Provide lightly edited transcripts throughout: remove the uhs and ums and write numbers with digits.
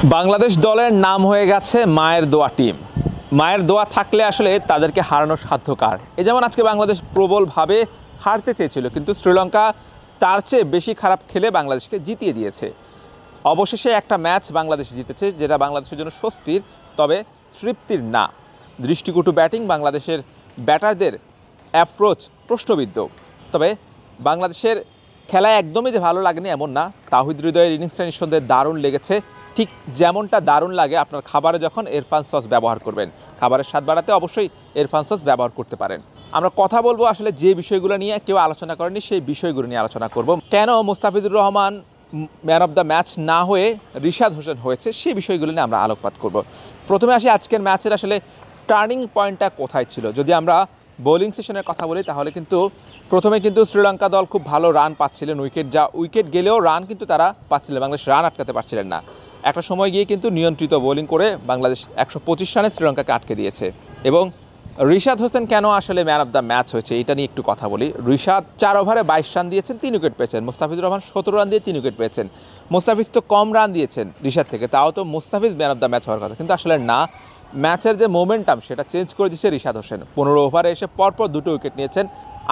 বাংলাদেশ দলের নাম হয়ে গেছে মায়ের দোয়া টিম। মায়ের দোয়া থাকলে আসলে তাদেরকে হারানোর সাধ্য কার। এই যেমন আজকে বাংলাদেশ প্রবলভাবে হারতে চেয়েছিল, কিন্তু শ্রীলঙ্কা তার চেয়ে বেশি খারাপ খেলে বাংলাদেশকে জিতিয়ে দিয়েছে। অবশেষে একটা ম্যাচ বাংলাদেশ জিতেছে, যেটা বাংলাদেশের জন্য স্বস্তির, তবে তৃপ্তির না। দৃষ্টিকটু ব্যাটিং, বাংলাদেশের ব্যাটারদের অ্যাপ্রোচ প্রশ্নবিদ্ধ। তবে বাংলাদেশের খেলায় একদমই যে ভালো লাগেনি এমন না। তাওহিদ হৃদয়ের ইনিংসটা নিঃসন্দেহে দারুণ লেগেছে, ঠিক যেমনটা দারুণ লাগে আপনার খাবারে যখন ইরফান সস ব্যবহার করবেন। খাবারের স্বাদ বাড়াতে অবশ্যই ইরফান সস ব্যবহার করতে পারেন। আমরা কথা বলবো আসলে যে বিষয়গুলো নিয়ে কেউ আলোচনা করেনি, সেই বিষয়গুলো নিয়ে আলোচনা করব। কেন Mustafizur Rahman man of the match না হয়ে রিশাদ হোসেন হয়েছে, সেই বিষয়গুলো নিয়ে আমরা আলোকপাত করব। প্রথমে আসি আজকের ম্যাচের আসলে টার্নিং পয়েন্টটা কোথায় ছিল। যদি আমরা বোলিং সেশনের কথা বলি তাহলে কিন্তু প্রথমে কিন্তু শ্রীলঙ্কা দল খুব ভালো রান পাচ্ছিলেন, উইকেট গেলেও রান কিন্তু তারা পাচ্ছিলেন, বাংলাদেশ রান আটকাতে পারছিলেন না। একটা সময় গিয়ে কিন্তু নিয়ন্ত্রিত বোলিং করে বাংলাদেশ 125 রানে শ্রীলঙ্কাকে আটকে দিয়েছে। এবং রিশাদ হোসেন কেন আসলে ম্যান অফ দ্য ম্যাচ হয়েছে, এটা নিয়ে একটু কথা বলি। রিশাদ 4 ওভারে 22 রান দিয়েছেন, 3 উইকেট পেয়েছেন। মুস্তাফিজুর রহমান 17 রান দিয়ে 3 উইকেট পেয়েছেন। মুস্তাফিজ তো কম রান দিয়েছেন রিশাদ থেকে, তাও তো Mustafiz man of the match হওয়ার কথা, কিন্তু আসলে না। ম্যাচের যে মোমেন্টাম সেটা চেঞ্জ করে দিচ্ছে রিশাদ হোসেন। 15 ওভারে এসে পরপর 2টো উইকেট নিয়েছেন,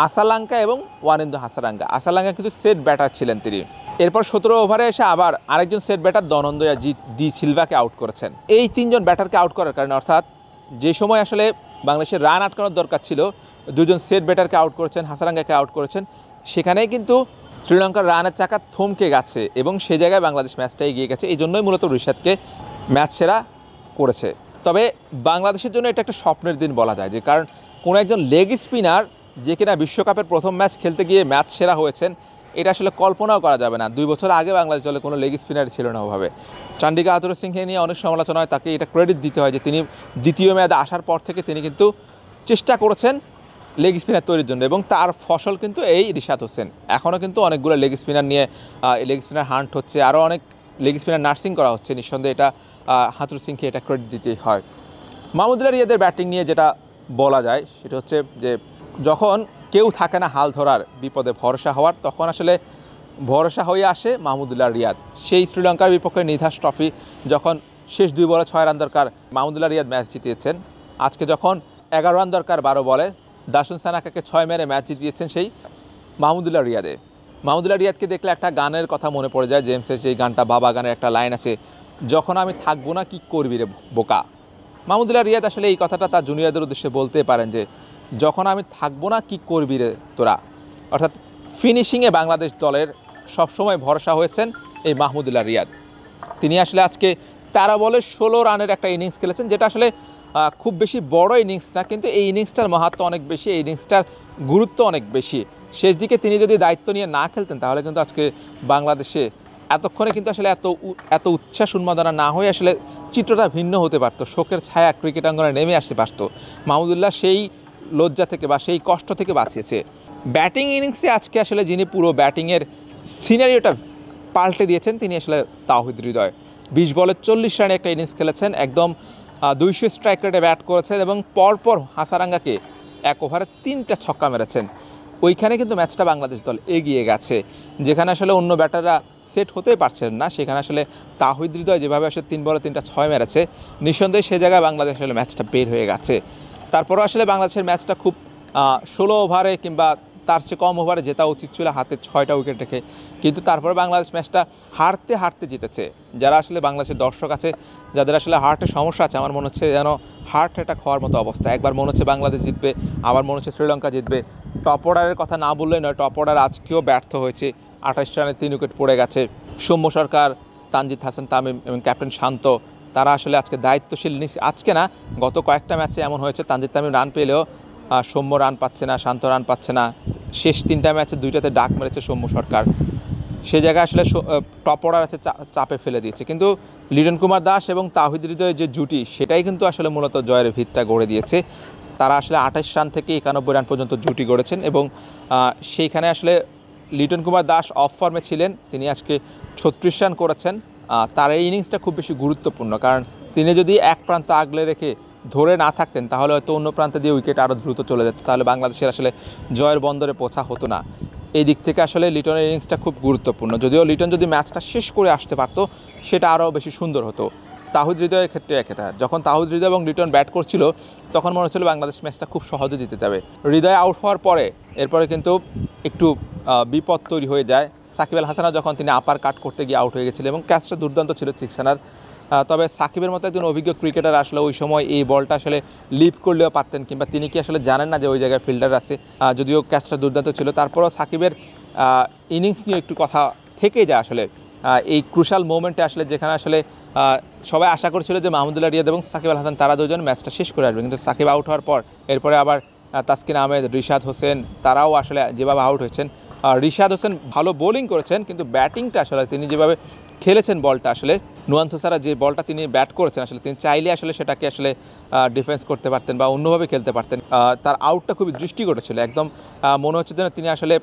আসালাঙ্কা এবং ওয়ানিন্দু হাসারাঙ্গা। আসালাঙ্কা কিন্তু সেট ব্যাটার ছিলেন তিনি। এরপর 17 ওভারে এসে আবার আরেকজন সেট ব্যাটার দনন্দয়া ডি সিলভাকে আউট করেছেন। এই 3জন ব্যাটারকে আউট করার কারণে, অর্থাৎ যে সময় আসলে বাংলাদেশের রান আটকানোর দরকার ছিল, 2জন সেট ব্যাটারকে আউট করেছেন, হাসারাঙ্গাকে আউট করেছেন। সেখানেই কিন্তু শ্রীলঙ্কার রানের চাকা থমকে গেছে এবং সেই জায়গায় বাংলাদেশ ম্যাচটা এগিয়ে গেছে। এই জন্যই মূলত রিশাদকে ম্যাচ সেরা করেছে। তবে বাংলাদেশের জন্য এটা একটা স্বপ্নের দিন বলা যায়, যে কারণ কোনো একজন লেগ স্পিনার যে কিনা বিশ্বকাপের প্রথম ম্যাচ খেলতে গিয়ে ম্যাচ সেরা হয়েছেন, এটা আসলে কল্পনাও করা যাবে না। 2 বছর আগে বাংলাদেশ দলে কোনো লেগ স্পিনার ছিল না ওভাবে। চান্ডিকা আতর সিংকে নিয়ে অনেক সমালোচনা হয়, তাকে এটা ক্রেডিট দিতে হয় যে তিনি দ্বিতীয় মেয়াদে আসার পর থেকে তিনি কিন্তু চেষ্টা করেছেন লেগ স্পিনার তৈরির জন্য, এবং তার ফসল কিন্তু এই রিশাদ হোসেন। এখনও কিন্তু অনেকগুলো লেগ স্পিনার নিয়ে লেগ স্পিনার হান্ট হচ্ছে, আরও অনেক লেগ স্পিনার নার্সিং করা হচ্ছে। নিঃসন্দেহে এটা হাতুর সিংকে এটা ক্রেডিট দিতেই হয়। মাহমুদুল্লাহ রিয়াদের ব্যাটিং নিয়ে যেটা বলা যায় সেটা হচ্ছে যে যখন কেউ থাকে না হাল ধরার, বিপদে ভরসা হওয়ার, তখন আসলে ভরসা হয়ে আসে মাহমুদুল্লাহ রিয়াদ। সেই শ্রীলঙ্কার বিপক্ষে নিধাস ট্রফি যখন শেষ 2 বলে 6 রান দরকার, মাহমুদুল্লাহ রিয়াদ ম্যাচ জিতিয়েছেন। আজকে যখন 11 রান দরকার 12 বলে, দাসুন সানাকাকে 6 মেরে ম্যাচ জিতিয়েছেন সেই মাহমুদুল্লাহ রিয়াদে। মাহমুদুল্লাহ রিয়াদকে দেখলে একটা গানের কথা মনে পড়ে যায়, জেমসের সেই গানটা, বাবা গানের একটা লাইন আছে, যখন আমি থাকবো না কি করবি রে বোকা। মাহমুদুল্লাহ রিয়াদ আসলে এই কথাটা তার জুনিয়রদের উদ্দেশ্যে বলতে পারেন যে যখন আমি থাকবো না কি করবি রে তোরা। অর্থাৎ ফিনিশিংয়ে বাংলাদেশ দলের সবসময় ভরসা হয়েছেন এই মাহমুদুল্লাহ রিয়াদ। তিনি আসলে আজকে 13 বলে 16 রানের একটা ইনিংস খেলেছেন, যেটা আসলে খুব বেশি বড় ইনিংস না, কিন্তু এই ইনিংসটার মাহাত্ম্য অনেক বেশি, এই ইনিংসটার গুরুত্ব অনেক বেশি। শেষ দিকে তিনি যদি দায়িত্ব নিয়ে না খেলতেন তাহলে কিন্তু আজকে বাংলাদেশে এতক্ষণে কিন্তু আসলে এত উচ্ছ্বাস উন্মাদনা না হয়ে আসলে চিত্রটা ভিন্ন হতে পারতো, শোকের ছায়া ক্রিকেট অঙ্গনে নেমে আসতে পারতো। মাহমুদুল্লাহ সেই লজ্জা থেকে বা সেই কষ্ট থেকে বাঁচিয়েছে। ব্যাটিং ইনিংসে আজকে আসলে যিনি পুরো ব্যাটিংয়ের সিনারিওটা পাল্টে দিয়েছেন তিনি আসলে তাওহিদ হৃদয়। 20 বলে 40 রানে একটা ইনিংস খেলেছেন, একদম 200 স্ট্রাইক রেটে ব্যাট করেছেন এবং পরপর হাসারাঙ্গাকে 1 ওভারে 3টা ছক্কা মেরেছেন। ওইখানে কিন্তু ম্যাচটা বাংলাদেশ দল এগিয়ে গেছে, যেখানে আসলে অন্য ব্যাটাররা সেট হতেই পারছেন না। সেখানে আসলে তাওহিদ হৃদয় যেভাবে আসলে 3 বলে 3টা 6 মেরেছে, নিঃসন্দেহে সে জায়গায় বাংলাদেশ আসলে ম্যাচটা বের হয়ে গেছে। তারপরও আসলে বাংলাদেশের ম্যাচটা খুব 16 ওভারে কিংবা তার চেয়ে কম ওভারে জেতা উচিত ছিল, হাতে 6টা উইকেট রেখে, কিন্তু তারপরে বাংলাদেশ ম্যাচটা হারতে হারতে জিতেছে। যারা আসলে বাংলাদেশের দর্শক আছে, যাদের আসলে হার্টের সমস্যা আছে, আমার মনে হচ্ছে যেন হার্ট অ্যাটাক হওয়ার মতো অবস্থা। একবার মনে হচ্ছে বাংলাদেশ জিতবে, আবার মনে হচ্ছে শ্রীলঙ্কা জিতবে। টপ অর্ডারের কথা না বললেই নয়, টপ অর্ডার আজকেও ব্যর্থ হয়েছে, 28 রানে 3 উইকেট পড়ে গেছে। সৌম্য সরকার, তানজিদ হাসান তামিম এবং ক্যাপ্টেন শান্ত, তারা আসলে আজকে দায়িত্বশীল, আজকে না গত কয়েকটা ম্যাচে এমন হয়েছে তানজিদ তামিম রান পেলেও সৌম্য রান পাচ্ছে না, শান্ত রান পাচ্ছে না। শেষ 3টা ম্যাচে 2টাতে ডাক মেরেছে সৌম্য সরকার, সে জায়গায় আসলে টপ অর্ডার আছে চাপে ফেলে দিয়েছে। কিন্তু লিটন কুমার দাস এবং তাওহিদ হৃদয়ের যে জুটি, সেটাই কিন্তু আসলে মূলত জয়ের ভিতটা গড়ে দিয়েছে। তারা আসলে 28 রান থেকে 91 রান পর্যন্ত জুটি গড়েছেন এবং সেইখানে আসলে লিটন কুমার দাস অফ ফর্মে ছিলেন, তিনি আজকে 36 রান করেছেন। তার এই ইনিংসটা খুব বেশি গুরুত্বপূর্ণ, কারণ তিনি যদি এক প্রান্ত আগলে রেখে ধরে না থাকতেন তাহলে হয়তো অন্য প্রান্তে দিয়ে উইকেট আরও দ্রুত চলে যেত, তাহলে বাংলাদেশের আসলে জয়ের বন্দরে পৌঁছা হতো না। এই দিক থেকে আসলে লিটনের ইনিংসটা খুব গুরুত্বপূর্ণ। যদিও লিটন যদি ম্যাচটা শেষ করে আসতে পারতো সেটা আরও বেশি সুন্দর হতো। তাহিদ হৃদয়ের ক্ষেত্রে একটা, যখন তাহিদ হৃদয় এবং লিটন ব্যাট করছিল তখন মনে হচ্ছিল বাংলাদেশ ম্যাচটা খুব সহজে জিতে যাবে। হৃদয় আউট হওয়ার পরে এরপরে কিন্তু একটু বিপদ তৈরি হয়ে যায়। সাকিব আল হাসানও যখন তিনি আপার কাট করতে গিয়ে আউট হয়ে গেছিলেন এবং ক্যাচটা দুর্দান্ত ছিল সিক্সানার। তবে সাকিবের মতো একজন অভিজ্ঞ ক্রিকেটার আসলে ওই সময় এই বলটা আসলে লিপ করলেও পারতেন, কিংবা তিনি কি আসলে জানেন না যে ওই জায়গায় ফিল্ডার আছে। যদিও ক্যাচটা দুর্দান্ত ছিল, তারপরও সাকিবের ইনিংস নিয়ে একটু কথা থেকে যায় আসলে এই ক্রুশাল মোমেন্টে আসলে, যেখানে আসলে সবাই আশা করছিল যে মাহমুদুল্লাহ রিয়াদ এবং সাকিব আল হাসান তারা দুজন ম্যাচটা শেষ করে আসবে, কিন্তু সাকিব আউট হওয়ার পর এরপরে আবার তাসকিন আহমেদ, রিশাদ হোসেন তারাও আসলে যেভাবে আউট হয়েছেন। রিশাদ হোসেন ভালো বোলিং করেছেন, কিন্তু ব্যাটিংটা আসলে তিনি যেভাবে খেলেছেন বলটা আসলে নুয়ান্ত সারা যে বলটা তিনি ব্যাট করেছেন আসলে তিনি চাইলে আসলে সেটাকে আসলে ডিফেন্স করতে পারতেন বা অন্যভাবে খেলতে পারতেন। তার আউটটা খুবই দৃষ্টিকটে ছিল, একদম মনে হচ্ছে যেন তিনি আসলে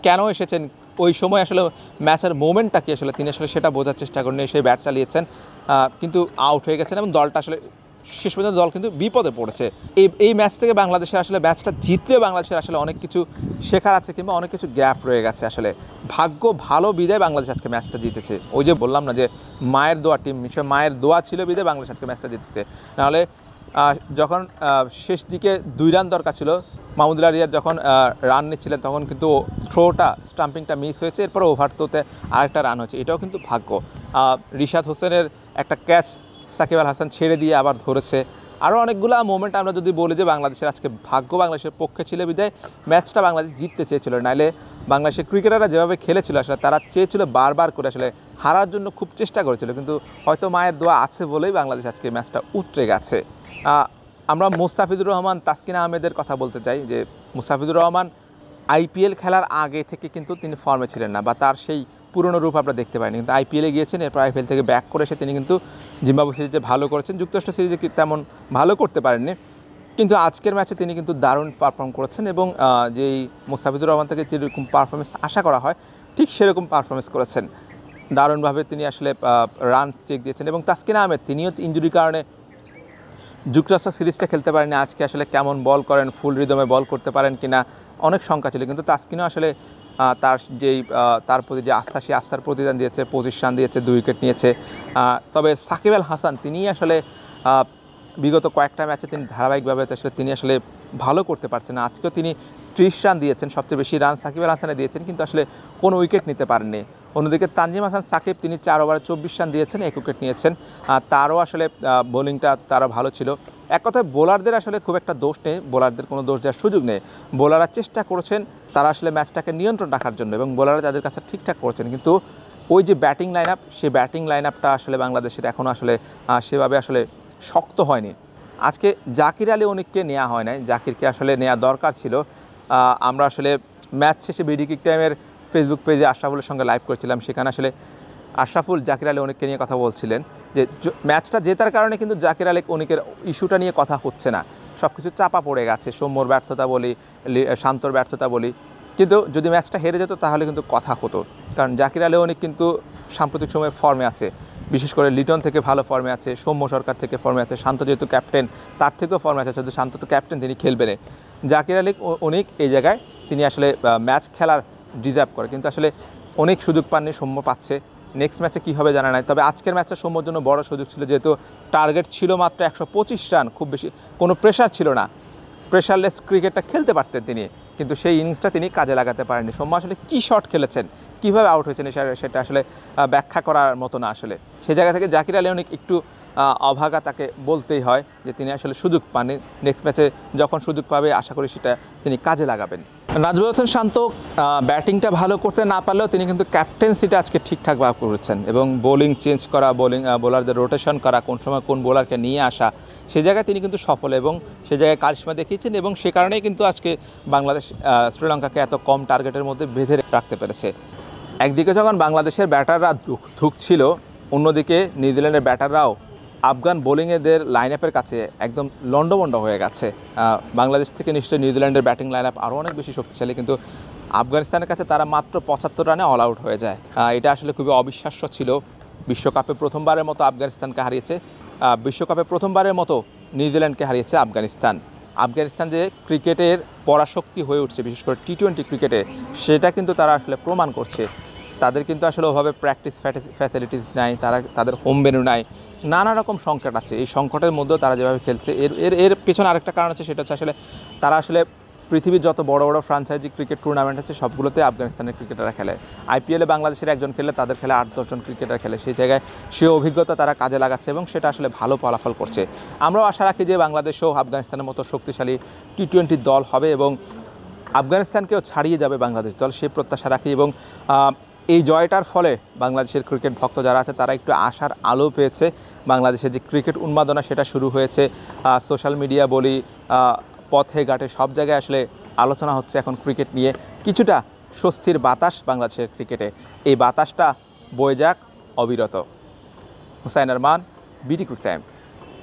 কেন এসেছেন ওই সময় আসলে ম্যাচের মোমেন্টটা কি আসলে তিনি আসলে সেটা বোঝার চেষ্টা করেন, সেই ব্যাট চালিয়েছেন কিন্তু আউট হয়ে গেছেন এবং দলটা আসলে শেষ পর্যন্ত দল কিন্তু বিপদে পড়েছে। এই ম্যাচ থেকে বাংলাদেশের আসলে ম্যাচটা জিতলেও বাংলাদেশের আসলে অনেক কিছু শেখার আছে, কিংবা অনেক কিছু গ্যাপ রয়ে গেছে। আসলে ভাগ্য ভালো বিদায় বাংলাদেশ আজকে ম্যাচটা জিতেছে। ওই যে বললাম না যে মায়ের দোয়া টিম, নিশ্চয় মায়ের দোয়া ছিল বিদায় বাংলাদেশ আজকে ম্যাচটা জিতেছে। নাহলে যখন শেষ দিকে 2 রান দরকার ছিল, মাহমুদুল্লাহ রিয়াদ যখন রান নিচ্ছিলেন তখন কিন্তু থ্রোটা স্টাম্পিংটা মিস হয়েছে, এরপর ওভার থ্রোতে আরেকটা রান হয়েছে, এটাও কিন্তু ভাগ্য। রিশাদ হোসেনের একটা ক্যাচ সাকিব আল হাসান ছেড়ে দিয়ে আবার ধরেছে। আরও অনেকগুলো মোমেন্ট আমরা যদি বলি যে বাংলাদেশের আজকে ভাগ্য বাংলাদেশের পক্ষে ছিল বিদায় ম্যাচটা বাংলাদেশ জিততে চেয়েছিল, নাইলে বাংলাদেশের ক্রিকেটাররা যেভাবে খেলেছিল আসলে তারা চেয়েছিল বারবার করে আসলে হারার জন্য খুব চেষ্টা করেছিল, কিন্তু হয়তো মায়ের দোয়া আছে বলেই বাংলাদেশ আজকে ম্যাচটা উতরে গেছে। আমরা মুস্তাফিজুর রহমান, তাসকিন আহমেদের কথা বলতে চাই যে মুস্তাফিজুর রহমান আইপিএল খেলার আগে থেকে কিন্তু তিনি ফর্মে ছিলেন না, বা তার সেই পুরনো রূপ আমরা দেখতে পাইনি, কিন্তু আইপিএলে গিয়েছেন, এরপর আইপিএল থেকে ব্যাক করে এসে তিনি কিন্তু জিম্বাবুয়ে সিরিজে ভালো করেছেন, যুক্তরাষ্ট্র সিরিজে তেমন ভালো করতে পারেননি, কিন্তু আজকের ম্যাচে তিনি কিন্তু দারুণ পারফর্ম করেছেন এবং যেই মুস্তাফিজুর রহমান থেকে যেরকম পারফরমেন্স আশা করা হয় ঠিক সেরকম পারফরমেন্স করেছেন। দারুণভাবে তিনি আসলে রান চেক দিয়েছেন। এবং তাসকিন আহমেদ তিনিও ইনজুরির কারণে যুক্তরাষ্ট্র সিরিজটা খেলতে পারেনি। আজকে আসলে কেমন বল করেন, ফুল রিদমে বল করতে পারেন কিনা অনেক শঙ্কা ছিল, কিন্তু তাসকিনও আসলে তার প্রতি যে আস্থা, সেই আস্থার প্রতিদান দিয়েছে, 25 রান দিয়েছে, 2 উইকেট নিয়েছে। তবে সাকিব আল হাসান তিনি আসলে বিগত কয়েকটা ম্যাচে তিনি ধারাবাহিকভাবে আসলে তিনি আসলে ভালো করতে পারছেন না। আজকেও তিনি 30 রান দিয়েছেন, সবচেয়ে বেশি রান সাকিব আল হাসানে দিয়েছেন, কিন্তু আসলে কোনো উইকেট নিতে পারেননি। অন্যদিকে তানজিম হাসান সাকিব তিনি 4 ওভারে 24 রান দিয়েছেন, 1 উইকেট নিয়েছেন। তারও আসলে বোলিংটা তারও ভালো ছিল। এক কথায় বোলারদের আসলে খুব একটা দোষ নেই, বোলারদের কোনো দোষ দেওয়ার সুযোগ নেই। বোলাররা চেষ্টা করেছেন তারা আসলে ম্যাচটাকে নিয়ন্ত্রণ রাখার জন্য, এবং বোলাররা তাদের কাছে ঠিকঠাক করেছেন, কিন্তু ওই যে ব্যাটিং লাইন আপ, সেই ব্যাটিং লাইন আপটা আসলে বাংলাদেশের এখনও আসলে সেভাবে আসলে শক্ত হয়নি। আজকে জাকির আলী অনিককে নেওয়া হয় নাই, জাকিরকে আসলে নেওয়া দরকার ছিল। আমরা আসলে ম্যাচ শেষে বিডি কিক টাইমের ফেসবুক পেজে আশরাফুলের সঙ্গে লাইভ করেছিলাম, সেখানে আসলে আশরাফুল জাকির আলী অনিককে নিয়ে কথা বলছিলেন যে ম্যাচটা জেতার কারণে কিন্তু জাকির আলী অনিকের ইস্যুটা নিয়ে কথা হচ্ছে না, সব কিছু চাপা পড়ে গেছে। সৌম্যর ব্যর্থতা বলি, শান্তর ব্যর্থতা বলি, কিন্তু যদি ম্যাচটা হেরে যেত তাহলে কিন্তু কথা হতো, কারণ জাকির আলী অনিক কিন্তু সাম্প্রতিক সময়ে ফর্মে আছে, বিশেষ করে লিটন থেকে ভালো ফর্মে আছে, সৌম্য সরকার থেকে ফর্মে আছে, শান্ত যেহেতু ক্যাপ্টেন তার থেকেও ফর্মে আছে, যেহেতু শান্ত তো ক্যাপ্টেন তিনি খেলবেন। জাকির আলী অনিক এই জায়গায় তিনি আসলে ম্যাচ খেলার ডিজার্ভ করে, কিন্তু আসলে অনেক সুযোগ পাননি, সৌম্য পাচ্ছে। নেক্সট ম্যাচে কী হবে জানা নাই, তবে আজকের ম্যাচটা সৌম্যর জন্য বড় সুযোগ ছিল, যেহেতু টার্গেট ছিল মাত্র 125 রান, খুব বেশি কোনো প্রেশার ছিল না, প্রেশারলেস ক্রিকেটটা খেলতে পারতেন তিনি, কিন্তু সেই ইনিংসটা তিনি কাজে লাগাতে পারেননি। সৌম্য আসলে কী শট খেলেছেন, কীভাবে আউট হয়েছেন সেটা আসলে ব্যাখ্যা করার মতো না। আসলে সেই জায়গা থেকে জাকির আলী অনেক একটু অভাগা, তাকে বলতেই হয় যে তিনি আসলে সুযোগ পাননি। নেক্সট ম্যাচে যখন সুযোগ পাবে আশা করি সেটা তিনি কাজে লাগাবেন। নাজমুল হোসেন শান্ত ব্যাটিংটা ভালো করতে না পারলেও তিনি কিন্তু ক্যাপ্টেন্সিটা আজকে ঠিকঠাকভাবে করেছেন, এবং বোলিং চেঞ্জ করা, বোলারদের রোটেশন করা, কোন সময় কোন বোলারকে নিয়ে আসা, সেই জায়গায় তিনি কিন্তু সফল এবং সে জায়গায় কারিশমা দেখিয়েছেন, এবং সে কারণেই কিন্তু আজকে বাংলাদেশ শ্রীলঙ্কাকে এত কম টার্গেটের মধ্যে বেঁধে রাখতে পেরেছে। একদিকে যখন বাংলাদেশের ব্যাটাররা ধুঁকছিল, অন্যদিকে নিউজিল্যান্ডের ব্যাটাররাও আফগান বোলিংয়েদের লাইন আপের কাছে একদম লন্ডভন্ড হয়ে গেছে। বাংলাদেশ থেকে নিশ্চয়ই নিউজিল্যান্ডের ব্যাটিং লাইন আপ আরও অনেক বেশি শক্তিশালী, কিন্তু আফগানিস্তানের কাছে তারা মাত্র 75 রানে অল আউট হয়ে যায়। এটা আসলে খুবই অবিশ্বাস্য ছিল। বিশ্বকাপে প্রথমবারের মতো আফগানিস্তানকে হারিয়েছে, বিশ্বকাপে প্রথমবারের মতো নিউজিল্যান্ডকে হারিয়েছে আফগানিস্তান। আফগানিস্তান যে ক্রিকেটের পরাশক্তি হয়ে উঠছে, বিশেষ করে টি-20 ক্রিকেটে, সেটা কিন্তু তারা আসলে প্রমাণ করছে। তাদের কিন্তু আসলে ওভাবে প্র্যাকটিস ফ্যাসিলিটিস নাই, তাদের হোম ভেন্যু নাই, নানা রকম সংকট আছে। এই সংকটের মধ্যেও তারা যেভাবে খেলছে, এর পেছনে আরেকটা কারণ আছে, সেটা হচ্ছে আসলে তারা আসলে পৃথিবীর যত বড় বড় ফ্রাঞ্চাইজি ক্রিকেট টুর্নামেন্ট আছে সবগুলোতে আফগানিস্তানের ক্রিকেটাররা খেলে। আইপিএলে বাংলাদেশের একজন খেলে, তাদের খেলে 8-10 জন ক্রিকেটার খেলে। সেই জায়গায় সে অভিজ্ঞতা তারা কাজে লাগাচ্ছে এবং সেটা আসলে ভালো ফলাফল করছে। আমরাও আশা রাখি যে বাংলাদেশও আফগানিস্তানের মতো শক্তিশালী টি-20 দল হবে এবং আফগানিস্তানকেও ছাড়িয়ে যাবে বাংলাদেশ দল, সেই প্রত্যাশা রাখি। এবং এই জয়টার ফলে বাংলাদেশের ক্রিকেট ভক্ত যারা আছে তারা একটু আশার আলো পেয়েছে। বাংলাদেশের যে ক্রিকেট উন্মাদনা সেটা শুরু হয়েছে, সোশ্যাল মিডিয়া বলি, পথে ঘাটে সব জায়গায় আসলে আলোচনা হচ্ছে এখন ক্রিকেট নিয়ে। কিছুটা স্বস্তির বাতাস বাংলাদেশের ক্রিকেটে, এই বাতাসটা বয়ে যাক অবিরত। Hussain Arman, BD cric time.